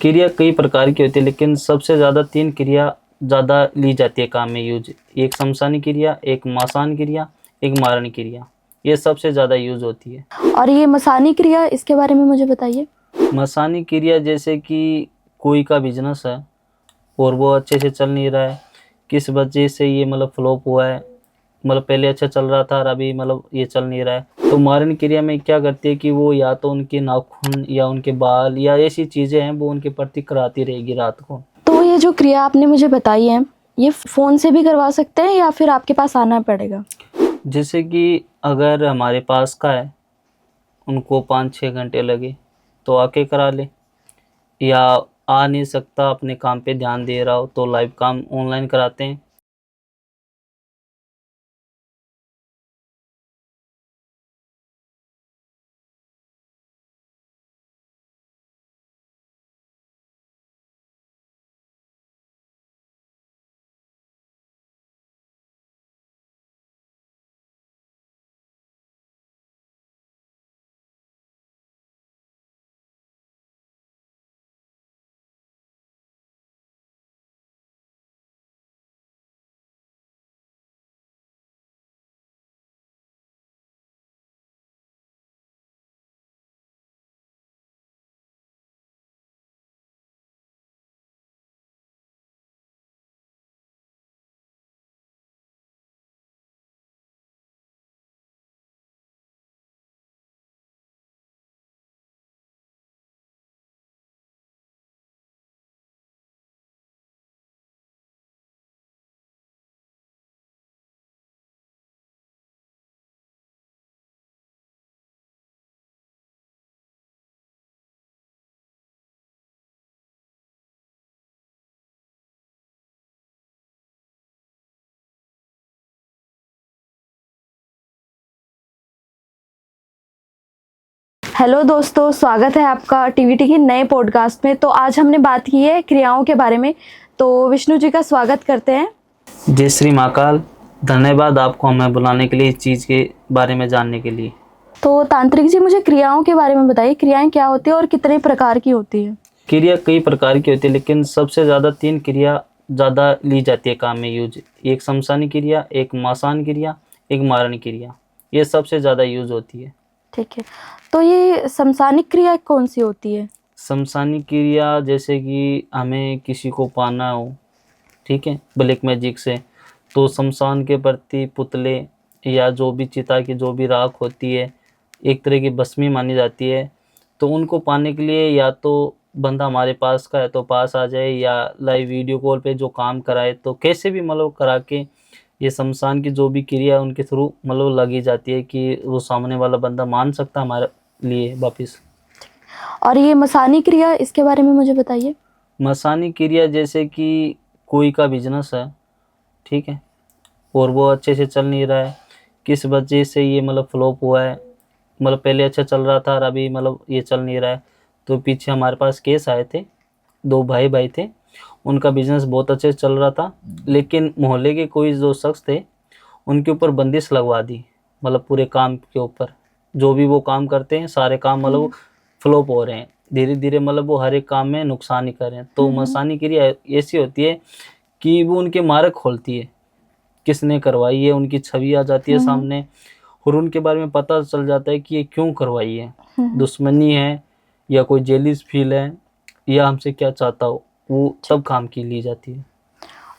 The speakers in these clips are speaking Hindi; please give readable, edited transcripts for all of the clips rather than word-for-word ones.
क्रिया कई प्रकार की होती है, लेकिन सबसे ज़्यादा 3 क्रिया ज़्यादा ली जाती है काम में यूज़। एक शमसानी क्रिया, एक मासान क्रिया, एक मारण क्रिया। ये सबसे ज़्यादा यूज़ होती है। और ये मसानी क्रिया, इसके बारे में मुझे बताइए। मसानी क्रिया जैसे कि कोई का बिज़नेस है और वो अच्छे से चल नहीं रहा है, किस वजह से ये फ्लॉप हुआ है, पहले अच्छा चल रहा था और अभी ये चल नहीं रहा है। तो मारण क्रिया में क्या करती है कि वो या तो उनके नाखून या उनके बाल या ऐसी चीज़ें हैं वो उनके प्रति कराती रहेगी रात को। तो ये जो क्रिया आपने मुझे बताई है, ये फ़ोन से भी करवा सकते हैं या फिर आपके पास आना पड़ेगा? जैसे कि अगर हमारे पास का है, उनको 5-6 घंटे लगे तो आके करा ले, या आ नहीं सकता अपने काम पे ध्यान दे रहा हो तो लाइव काम ऑनलाइन कराते हैं। हेलो दोस्तों, स्वागत है आपका टीवीटी की नए पॉडकास्ट में। तो आज हमने बात की है क्रियाओं के बारे में। तो विष्णु जी का स्वागत करते हैं। जय श्री महाकाल। धन्यवाद आपको हमें बुलाने के लिए, इस चीज़ के बारे में जानने के लिए। तो तांत्रिक जी, मुझे क्रियाओं के बारे में बताइए, क्रियाएं क्या होती है और कितने प्रकार की होती है? क्रिया कई प्रकार की होती है, लेकिन सबसे ज़्यादा 3 क्रिया ज़्यादा ली जाती है काम में यूज। एक शमसानी क्रिया, एक मासान क्रिया, एक मारण क्रिया। ये सबसे ज़्यादा यूज होती है। ठीक है। तो ये समसानिक क्रिया कौन सी होती है? शमसानी क्रिया जैसे कि हमें किसी को पाना हो, ठीक है, ब्लैक मैजिक से, तो शमशान के प्रति पुतले या जो भी चिता की जो भी राख होती है, एक तरह की भस्मी मानी जाती है। तो उनको पाने के लिए या तो बंदा हमारे पास का है तो पास आ जाए, या लाइव वीडियो कॉल पे जो काम कराए, तो कैसे भी करा के ये शमशान की जो भी क्रिया है उनके थ्रू लगी जाती है कि वो सामने वाला बंदा मान सकता हमारे लिए वापिस। और ये मसानी क्रिया, इसके बारे में मुझे बताइए। मसानी क्रिया जैसे कि कोई का बिजनेस है, ठीक है, और वो अच्छे से चल नहीं रहा है, किस वजह से ये फ्लॉप हुआ है, पहले अच्छा चल रहा था और अभी ये चल नहीं रहा है। तो पीछे हमारे पास केस आए थे, 2 भाई भाई थे, उनका बिजनेस बहुत अच्छे से चल रहा था, लेकिन मोहल्ले के कोई जो शख्स थे उनके ऊपर बंदिश लगवा दी, पूरे काम के ऊपर। जो भी वो काम करते हैं सारे काम फ्लॉप हो रहे हैं, धीरे धीरे वो हर एक काम में नुकसान ही कर रहे हैं। तो मसानी क्रिया ऐसी होती है कि वो उनके मार्ग खोलती है, किसने करवाई है उनकी छवि आ जाती है सामने, और उनके बारे में पता चल जाता है कि ये क्यों करवाई है, दुश्मनी है या कोई जेलिस फील है या हमसे क्या चाहता हो, वो तब काम की ली जाती है।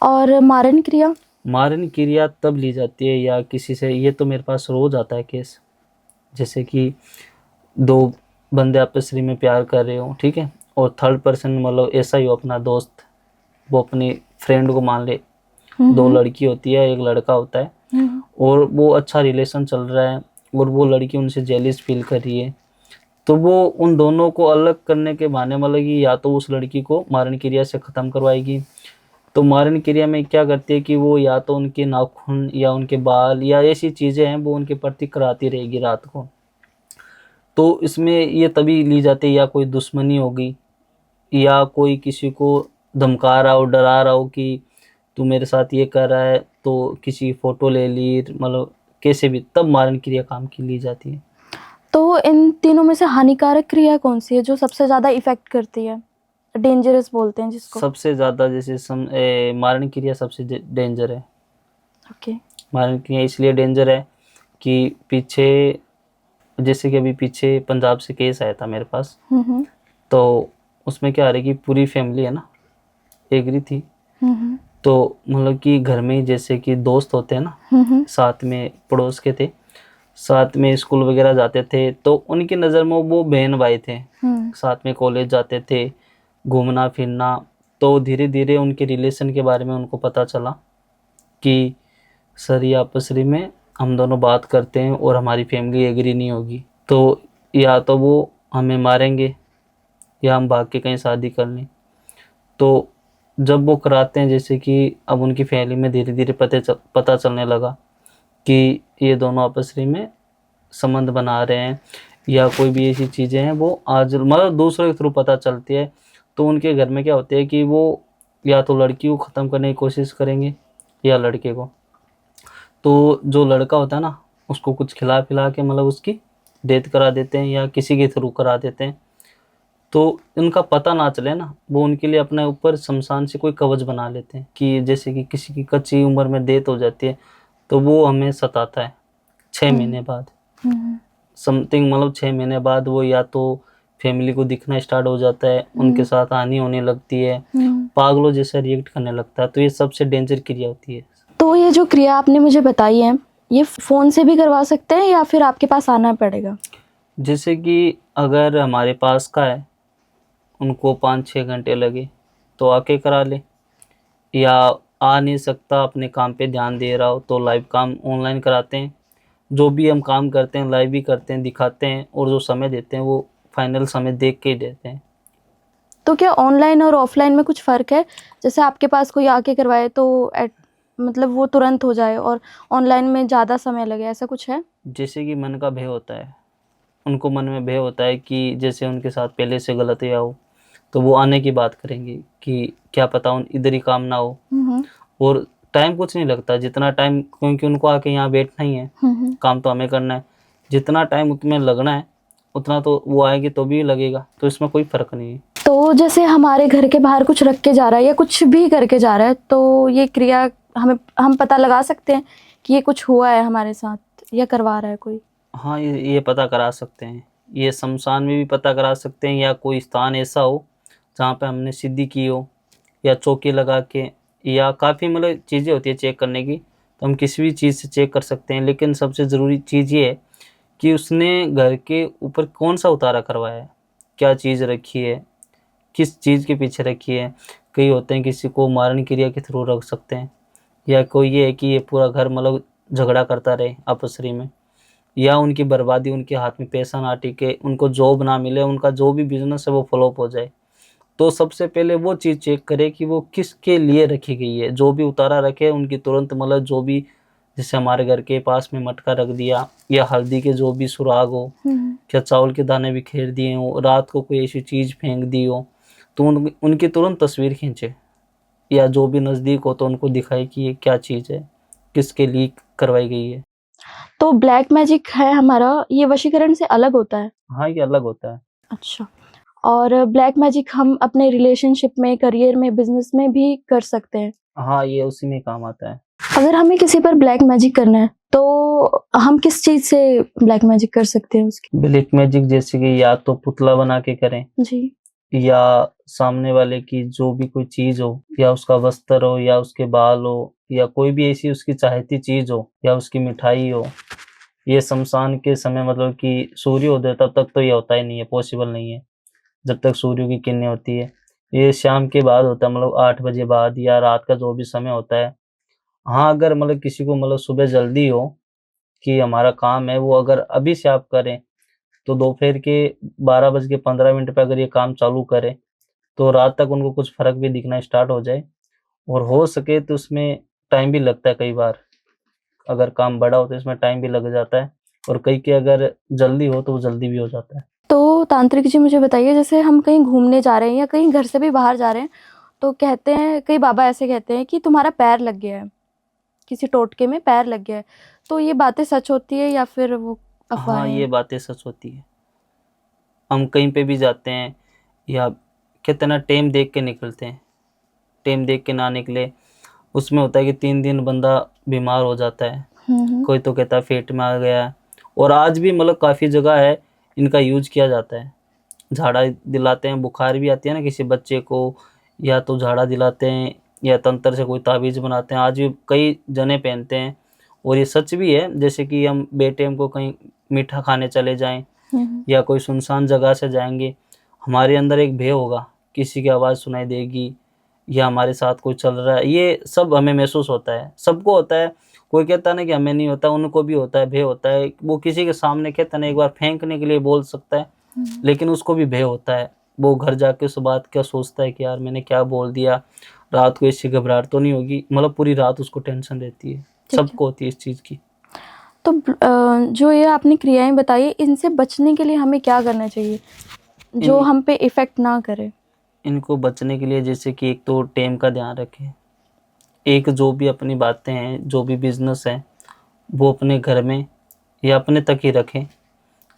और मारण क्रिया? मारन क्रिया तब ली जाती है या किसी से, ये तो मेरे पास रोज आता है केस, जैसे कि 2 बंदे आपस में प्यार कर रहे हो, ठीक है, और थर्ड पर्सन ऐसा ही हो, अपना दोस्त, वो अपनी फ्रेंड को मान ले। 2 लड़की होती है, एक लड़का होता है, और वो अच्छा रिलेशन चल रहा है और वो लड़की उनसे जेलिस फील कर रही है। तो वो उन दोनों को अलग करने के बहाने कि या तो उस लड़की को मारण क्रिया से ख़त्म करवाएगी। तो मारण क्रिया में क्या करती है कि वो या तो उनके नाखून या उनके बाल या ऐसी चीज़ें हैं वो उनके प्रति कराती रहेगी रात को। तो इसमें ये तभी ली जाती है, या कोई दुश्मनी होगी या कोई किसी को धमका रहा हो, डरा रहा हो कि तू मेरे साथ ये कर रहा है, तो किसी फ़ोटो ले ली, कैसे भी, तब मारण क्रिया काम की ली जाती है। तो इन तीनों में से हानिकारक क्रिया कौन सी है जो सबसे ज़्यादा इफ़ेक्ट करती है डेंजरस बोलते हैं जिसको? सबसे ज़्यादा जैसे मारण क्रिया सबसे डेंजर है। ओके। मारण क्रिया इसलिए डेंजर है कि पीछे, जैसे कि अभी पीछे पंजाब से केस आया था मेरे पास, हम्म। तो उसमें क्या आ रहा है कि पूरी फैमिली है ना एग्री थी। हम्म। तो मतलब कि घर में ही जैसे कि दोस्त होते हैं ना, हम्म। साथ में पड़ोस के थे, साथ में स्कूल वगैरह जाते थे, तो उनकी नज़र में वो बहन भाई थे, हम्म। साथ में कॉलेज जाते थे, घूमना फिरना। तो धीरे धीरे उनके रिलेशन के बारे में उनको पता चला कि सर ये आपसरी में हम दोनों बात करते हैं और हमारी फैमिली एग्री नहीं होगी, तो या तो वो हमें मारेंगे या हम भाग के कहीं शादी कर लें। तो जब वो कराते हैं, जैसे कि अब उनकी फैमिली में धीरे धीरे पता चलने लगा कि ये दोनों आपसरी में संबंध बना रहे हैं या कोई भी ऐसी चीज़ें हैं, वो आज मतलब दूसरों के थ्रू पता चलती है। तो उनके घर में क्या होता है कि वो या तो लड़की को ख़त्म करने की कोशिश करेंगे या लड़के को। तो जो लड़का होता है ना, उसको कुछ खिला पिला के मतलब उसकी डेथ करा देते हैं या किसी के थ्रू करा देते हैं। तो उनका पता ना चले ना, वो उनके लिए अपने ऊपर शमशान से कोई कवच बना लेते हैं कि जैसे कि किसी की कच्ची उम्र में डेथ हो जाती है, तो वो हमें सताता है 6 महीने बाद हम्म। समथिंग, मतलब 6 महीने बाद वो या तो फैमिली को दिखना स्टार्ट हो जाता है, उनके साथ हानि होने लगती है, पागलों जैसा रिएक्ट करने लगता है। तो ये सबसे डेंजर क्रिया होती है। तो ये जो क्रिया आपने मुझे बताई है, ये फ़ोन से भी करवा सकते हैं या फिर आपके पास आना पड़ेगा? जैसे कि अगर हमारे पास का है, उनको 5-6 घंटे लगे तो आके करा ले, या आ नहीं सकता अपने काम पे ध्यान दे रहा हो तो लाइव काम ऑनलाइन कराते हैं। जो भी हम काम करते हैं लाइव ही करते हैं, दिखाते हैं, और जो समय देते हैं वो फाइनल समय देख के ही देते हैं। तो क्या ऑनलाइन और ऑफलाइन में कुछ फ़र्क है? जैसे आपके पास कोई आके करवाए तो मतलब वो तुरंत हो जाए और ऑनलाइन में ज़्यादा समय लगे, ऐसा कुछ है? जैसे कि मन का भय होता है, उनको मन में भय होता है कि जैसे उनके साथ पहले से गलत हुआ हो, तो वो आने की बात करेंगे कि क्या पता उन इधर ही काम ना हो। और टाइम कुछ नहीं लगता, जितना टाइम, क्योंकि उनको आके यहाँ बैठना ही है, काम तो हमें करना है, जितना टाइम उसमें लगना है उतना तो वो आएगी तो भी लगेगा, तो इसमें कोई फ़र्क नहीं है। तो जैसे हमारे घर के बाहर कुछ रख के जा रहा है या कुछ भी करके जा रहा है, तो ये क्रिया हम पता लगा सकते हैं कि ये कुछ हुआ है हमारे साथ या करवा रहा है कोई? हाँ, ये पता करा सकते हैं, ये शमशान में भी पता करा सकते हैं, या कोई स्थान ऐसा हो जहाँ पे हमने सिद्धि की हो, या चौकी लगा के, या काफ़ी मतलब चीज़ें होती है चेक करने की, तो हम किसी भी चीज़ से चेक कर सकते हैं। लेकिन सबसे ज़रूरी चीज़ ये है कि उसने घर के ऊपर कौन सा उतारा करवाया है, क्या चीज़ रखी है, किस चीज़ के पीछे रखी है। कई होते हैं किसी को मारण क्रिया के थ्रू रख सकते हैं, या कोई ये है कि ये पूरा घर मतलब झगड़ा करता रहे आपसरी में, या उनकी बर्बादी, उनके हाथ में पैसा ना टिके, उनको जॉब ना मिले, उनका जो भी बिजनेस है वो फ्लॉप हो जाए। तो सबसे पहले वो चीज़ चेक करें कि वो किसके लिए रखी गई है। जो भी उतारा रखे उनकी तुरंत मतलब जो भी, जैसे हमारे घर के पास में मटका रख दिया, या हल्दी के जो भी सुराग हो, क्या चावल के दाने बिखेर दिए हो, रात को कोई ऐसी चीज़ फेंक दी हो, तो उनकी तुरंत तस्वीर खींचे, या जो भी नज़दीक हो तो उनको दिखाए कि ये क्या चीज़ है, किसके लिए करवाई गई है। तो ब्लैक मैजिक है हमारा, ये वशीकरण से अलग होता है? हाँ, ये अलग होता है। अच्छा। और ब्लैक मैजिक हम अपने रिलेशनशिप में, करियर में, बिजनेस में भी कर सकते हैं? हाँ, ये उसी में काम आता है। अगर हमें किसी पर ब्लैक मैजिक करना है तो हम किस चीज से ब्लैक मैजिक कर सकते हैं उसकी? ब्लैक मैजिक जैसे कि या तो पुतला बना के करें, जी। या सामने वाले की जो भी कोई चीज़ हो, या उसका वस्त्र हो, या उसके बाल हो, या कोई भी ऐसी उसकी चाहती चीज़ हो, या उसकी मिठाई हो। ये शमशान के समय मतलब कि सूर्योदय तब तक तो ये होता ही नहीं है, पॉसिबल नहीं है, जब तक सूर्य की किरणें होती है। ये शाम के बाद होता है, मतलब 8 बजे बाद, या रात का जो भी समय होता है। हाँ, अगर मतलब किसी को मतलब सुबह जल्दी हो कि हमारा काम है, वो अगर अभी से आप करें, तो दोपहर के 12:15 पे अगर ये काम चालू करें, तो रात तक उनको कुछ फ़र्क भी दिखना स्टार्ट हो जाए। और हो सके तो उसमें टाइम भी लगता है कई बार, अगर काम बड़ा हो तो इसमें टाइम भी लग जाता है, और कई के अगर जल्दी हो तो वो जल्दी भी हो जाता है। तो तांत्रिक जी मुझे बताइए, जैसे हम कहीं घूमने जा रहे हैं या कहीं घर से भी बाहर जा रहे हैं, तो कहते हैं, कई बाबा ऐसे कहते हैं कि तुम्हारा पैर लग गया है, किसी टोटके में पैर लग गया है। तो ये बातें सच होती है या फिर वो हाँ, अफवाहें ये हैं? बातें सच होती है। हम कहीं पे भी जाते हैं, या कहते हैं ना टेम देख के निकलते हैं, टेम देख के ना निकले, उसमें होता है कि 3 दिन बंदा बीमार हो जाता है। कोई तो कहता है पेट में आ गया है। और आज भी मतलब काफ़ी जगह है इनका यूज किया जाता है। झाड़ा दिलाते हैं, बुखार भी आती है ना किसी बच्चे को, या तो झाड़ा दिलाते हैं या तंत्र से कोई ताबीज़ बनाते हैं, आज भी कई जने पहनते हैं। और ये सच भी है, जैसे कि हम बेटाइम को कहीं मीठा खाने चले जाएं या कोई सुनसान जगह से जाएंगे, हमारे अंदर एक भय होगा, किसी की आवाज़ सुनाई देगी या हमारे साथ कोई चल रहा है, ये सब हमें महसूस होता है, सबको होता है। कोई कहता है ना कि हमें नहीं होता, उनको भी होता है, भय होता है। वो किसी के सामने कहता है ना एक बार फेंकने के लिए बोल सकता है, लेकिन उसको भी भय होता है। वो घर जाके उस बात क्या सोचता है कि यार मैंने क्या बोल दिया, रात को इससे घबराहट तो नहीं होगी, मतलब पूरी रात उसको टेंशन रहती है, सबको होती है इस चीज़ की। तो जो ये आपने क्रियाएं बताई, इनसे बचने के लिए हमें क्या करना चाहिए जो हम पे इफेक्ट ना करे? इनको बचने के लिए जैसे कि एक तो टाइम का ध्यान रखें, एक जो भी अपनी बातें हैं, जो भी बिजनेस है, वो अपने घर में या अपने तक ही रखें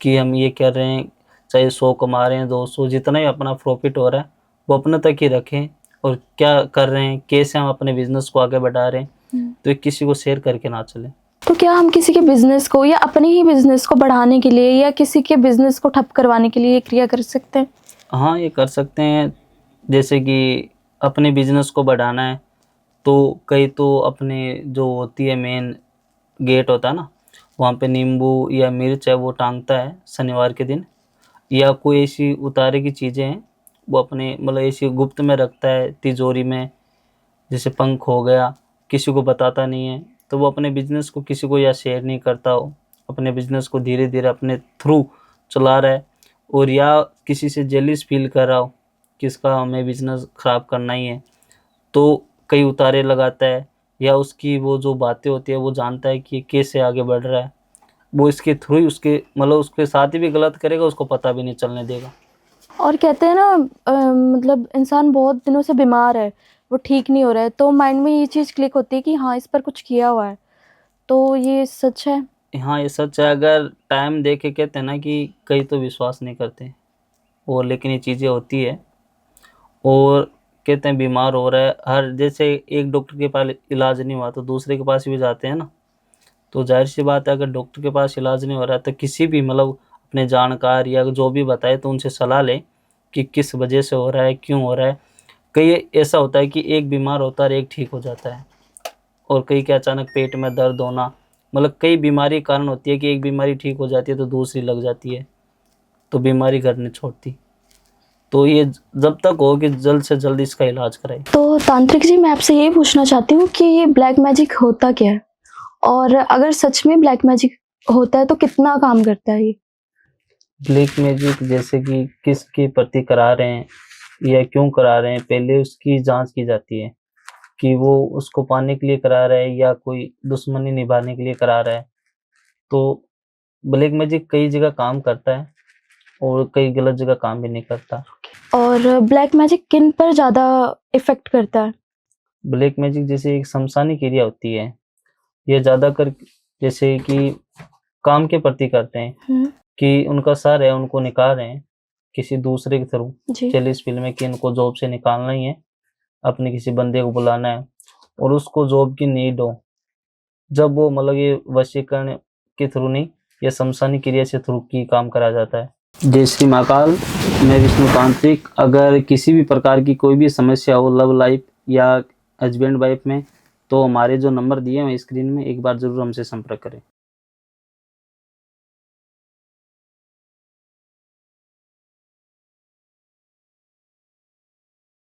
कि हम ये कर रहे हैं, चाहे 100 कमा रहे हैं, 200, जितना भी अपना प्रॉफिट हो रहा है वो अपने तक ही रखें। और क्या कर रहे हैं, कैसे हम अपने बिजनेस को आगे बढ़ा रहे हैं, तो किसी को शेयर करके ना चलें। तो क्या हम किसी के बिजनेस को या अपने ही बिजनेस को बढ़ाने के लिए या किसी के बिजनेस को ठप करवाने के लिए ये क्रिया कर सकते हैं? हाँ, ये कर सकते हैं। जैसे कि अपने बिजनेस को बढ़ाना है तो कई तो अपने जो होती है मेन गेट होता है ना, वहाँ पे नींबू या मिर्च है वो टांगता है शनिवार के दिन, या कोई ऐसी उतारे की चीज़ें हैं वो अपने मतलब ऐसी गुप्त में रखता है तिजोरी में, जैसे पंख हो गया, किसी को बताता नहीं है, तो वो अपने बिजनेस को किसी को या शेयर नहीं करता हो, अपने बिजनेस को धीरे धीरे अपने थ्रू चला रहा है। और या किसी से जेलिस फील कर रहा हो कि इसका हमें बिजनेस ख़राब करना ही है, तो कई उतारे लगाता है, या उसकी वो जो बातें होती है वो जानता है कि कैसे आगे बढ़ रहा है, वो इसके थ्रू ही उसके मतलब उसके साथ ही भी गलत करेगा, उसको पता भी नहीं चलने देगा। और कहते हैं ना मतलब इंसान बहुत दिनों से बीमार है, वो ठीक नहीं हो रहा है, तो माइंड में ये चीज़ क्लिक होती है कि हाँ इस पर कुछ किया हुआ है, तो ये सच है? हाँ, ये सच है। अगर टाइम दे के कहते हैं ना कि कई तो विश्वास नहीं करते, और लेकिन ये चीज़ें होती है। और कहते हैं बीमार हो रहा है, हर जैसे एक डॉक्टर के पास इलाज नहीं हुआ तो दूसरे के पास भी जाते हैं ना, तो जाहिर सी बात है अगर डॉक्टर के पास इलाज नहीं हो रहा है तो किसी भी मतलब अपने जानकार या जो भी बताए तो उनसे सलाह लें कि किस वजह से हो रहा है, क्यों हो रहा है। कई ऐसा होता है कि एक बीमार होता है और एक ठीक हो जाता है, और कई के अचानक पेट में दर्द होना, मतलब कई बीमारी कारण होती है कि एक बीमारी ठीक हो जाती है तो दूसरी लग जाती है, तो बीमारी घर नहीं छोड़ती। तो ये जब तक हो कि जल्द से जल्द इसका इलाज कराएं। तो तांत्रिक जी, मैं आपसे ये पूछना चाहती हूँ कि ये ब्लैक मैजिक होता क्या है, और अगर सच में ब्लैक मैजिक होता है तो कितना काम करता है ये? ब्लैक मैजिक जैसे कि किसके प्रति करा रहे हैं या क्यों करा रहे हैं, पहले उसकी जांच की जाती है कि वो उसको पाने के लिए करा रहा है या कोई दुश्मनी निभाने के लिए करा रहा है। तो ब्लैक मैजिक कई जगह काम करता है और कई गलत जगह काम भी नहीं करता। और ब्लैक मैजिक किन पर ज़्यादा इफेक्ट करता है? ब्लैक मैजिक जैसे एक शमशानी क्रिया होती है, ये ज़्यादातर जैसे कि काम के प्रति करते हैं कि उनका सर है उनको निकाल रहे हैं किसी दूसरे के थ्रू, जी। चलिए इस फील्ड में कि इनको जॉब से निकालना ही है, अपने किसी बंदे को बुलाना है और उसको जॉब की नीड हो, जब वो मतलब ये वशीकरण के थ्रू नहीं, ये शमशानी क्रिया से थ्रू की काम करा जाता है। जय श्री महाकाल, मैं विष्णु तांत्रिक। अगर किसी भी प्रकार की कोई भी समस्या हो लव लाइफ या हस्बैंड वाइफ में, तो हमारे जो नंबर दिए हैं स्क्रीन में, एक बार ज़रूर हमसे संपर्क करें।